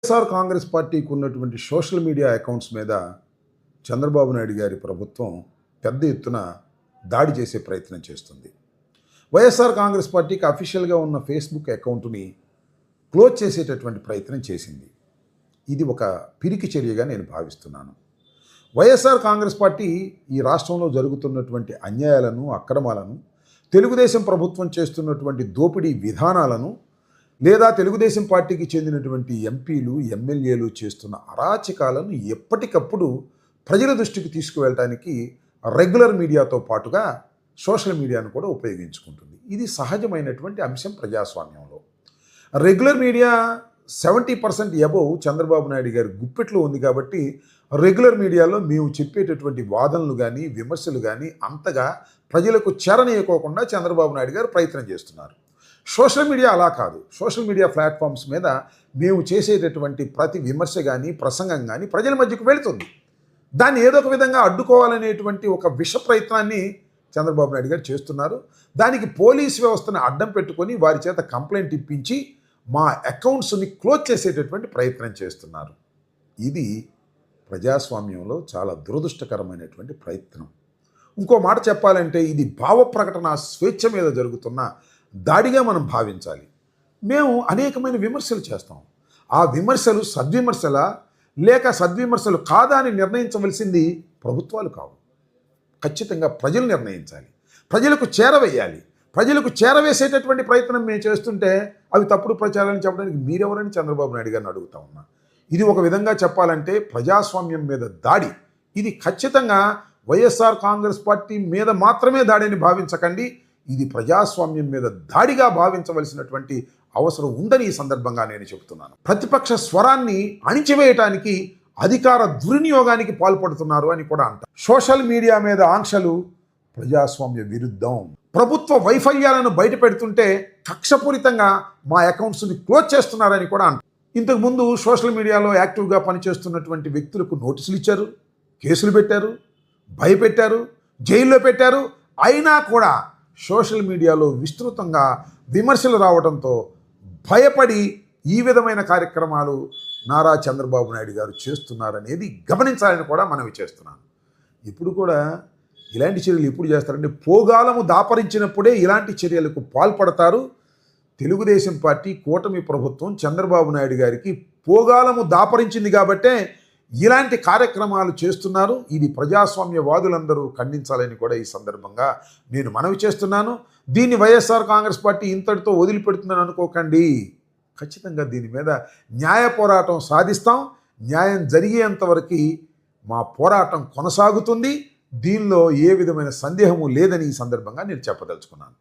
వైఎస్ఆర్ కాంగ్రెస్ పార్టీకి ఉన్నటువంటి social media accounts మీద చంద్రబాబు నాయుడు గారి ప్రభుత్వం పెద్ద ఎత్తున దాడి చేసే ప్రయత్నం చేస్తుంది. వైఎస్ఆర్ కాంగ్రెస్ పార్టీకి అఫీషియల్గా ఉన్న ఫేస్బుక్ అకౌంట్ని క్లోజ్ చేసేటటువంటి ప్రయత్నం చేసింది. ఇది ఒక పిరికి చర్యగా నేను భావిస్తున్నాను. వైఎస్ఆర్ కాంగ్రెస్ పార్టీ ఈ రాష్ట్రంలో జరుగుతున్నటువంటి అన్యాయాలను, అక్రమాలను, తెలుగుదేశం ప్రభుత్వం చేస్తున్నటువంటి దోపిడీ విధానాలను, లేదా తెలుగుదేశం పార్టీకి చెందినటువంటి ఎంపీలు, ఎమ్మెల్యేలు చేస్తున్న అరాచకాలను ఎప్పటికప్పుడు ప్రజల దృష్టికి తీసుకువెళ్ళటానికి రెగ్యులర్ మీడియాతో పాటుగా సోషల్ మీడియాను కూడా ఉపయోగించుకుంటుంది. ఇది సహజమైనటువంటి అంశం ప్రజాస్వామ్యంలో. Regular media 70% above Chandrababu Naidu గారి గుప్పెట్లో ఉంది కాబట్టి రెగ్యులర్ మీడియాలో మేము చెప్పేటటువంటి వాదనలు కానీ, విమర్శలు కానీ అంతగా ప్రజలకు చేరనీయకోకుండా చంద్రబాబు నాయుడు గారు ప్రయత్నం చేస్తున్నారు. సోషల్ మీడియా అలా కాదు. సోషల్ మీడియా ప్లాట్ఫామ్స్ మీద మేము చేసేటటువంటి ప్రతి విమర్శ కానీ, ప్రసంగం కానీ ప్రజల మధ్యకు వెళుతుంది. దాన్ని ఏదో ఒక విధంగా అడ్డుకోవాలనేటువంటి ఒక విష ప్రయత్నాన్ని చంద్రబాబు నాయుడు గారు చేస్తున్నారు. దానికి పోలీస్ వ్యవస్థను అడ్డం పెట్టుకొని వారి చేత కంప్లైంట్ ఇప్పించి మా అకౌంట్స్ని క్లోజ్ చేసేటటువంటి ప్రయత్నం చేస్తున్నారు. ఇది ప్రజాస్వామ్యంలో చాలా దురదృష్టకరమైనటువంటి ప్రయత్నం. ఇంకో మాట చెప్పాలంటే ఇది భావ ప్రకటన స్వేచ్ఛ మీద జరుగుతున్న దాడిగా మనం భావించాలి. మేము అనేకమైన విమర్శలు చేస్తాం. ఆ విమర్శలు సద్విమర్శలా లేక సద్విమర్శలు కాదా అని నిర్ణయించవలసింది ప్రభుత్వాలు కావు. ఖచ్చితంగా ప్రజలు నిర్ణయించాలి. ప్రజలకు చేరవేయాలి. ప్రజలకు చేరవేసేటటువంటి ప్రయత్నం మేము చేస్తుంటే అవి తప్పుడు ప్రచారాన్ని చెప్పడానికి మీరెవరని చంద్రబాబు నాయుడు గారిని అడుగుతా ఉన్నా. ఇది ఒక విధంగా చెప్పాలంటే ప్రజాస్వామ్యం మీద దాడి. ఇది ఖచ్చితంగా వైఎస్ఆర్ కాంగ్రెస్ పార్టీ మీద మాత్రమే దాడిని భావించకండి. ఇది ప్రజాస్వామ్యం మీద దాడిగా భావించవలసినటువంటి అవసరం ఉందని ఈ సందర్భంగా నేను చెబుతున్నాను. ప్రతిపక్ష స్వరాన్ని అణిచివేయటానికి అధికార దుర్వినియోగానికి పాల్పడుతున్నారు అని కూడా అంటారు. సోషల్ మీడియా మీద ఆంక్షలు ప్రజాస్వామ్య విరుద్ధం. ప్రభుత్వ వైఫల్యాలను బయట పెడుతుంటే కక్షపూరితంగా మా అకౌంట్స్ని క్లోజ్ చేస్తున్నారని కూడా అంటారు. ఇంతకుముందు సోషల్ మీడియాలో యాక్టివ్గా పనిచేస్తున్నటువంటి వ్యక్తులకు నోటీసులు ఇచ్చారు, కేసులు పెట్టారు, భయపెట్టారు, జైల్లో పెట్టారు. అయినా కూడా సోషల్ మీడియాలో విస్తృతంగా విమర్శలు రావడంతో భయపడి ఈ విధమైన కార్యక్రమాలు నారా చంద్రబాబు నాయుడు గారు చేస్తున్నారనేది గమనించాలని కూడా మనవి చేస్తున్నాను. ఇప్పుడు కూడా ఇలాంటి చర్యలు ఎప్పుడు చేస్తారంటే పోగాలము దాపరించినప్పుడే ఇలాంటి చర్యలకు పాల్పడతారు. తెలుగుదేశం పార్టీ కూటమి ప్రభుత్వం చంద్రబాబు నాయుడు గారికి పోగాలము దాపరించింది కాబట్టే ఇలాంటి కార్యక్రమాలు చేస్తున్నారు. ఇది ప్రజాస్వామ్యవాదులందరూ ఖండించాలని కూడా ఈ సందర్భంగా నేను మనవి చేస్తున్నాను. దీన్ని వైఎస్ఆర్ కాంగ్రెస్ పార్టీ ఇంతటితో వదిలిపెడుతుందని అనుకోకండి. ఖచ్చితంగా దీని మీద న్యాయ పోరాటం సాధిస్తాం. న్యాయం జరిగేంతవరకు మా పోరాటం కొనసాగుతుంది. దీనిలో ఏ విధమైన సందేహము లేదని ఈ సందర్భంగా నేను చెప్పదలుచుకున్నాను.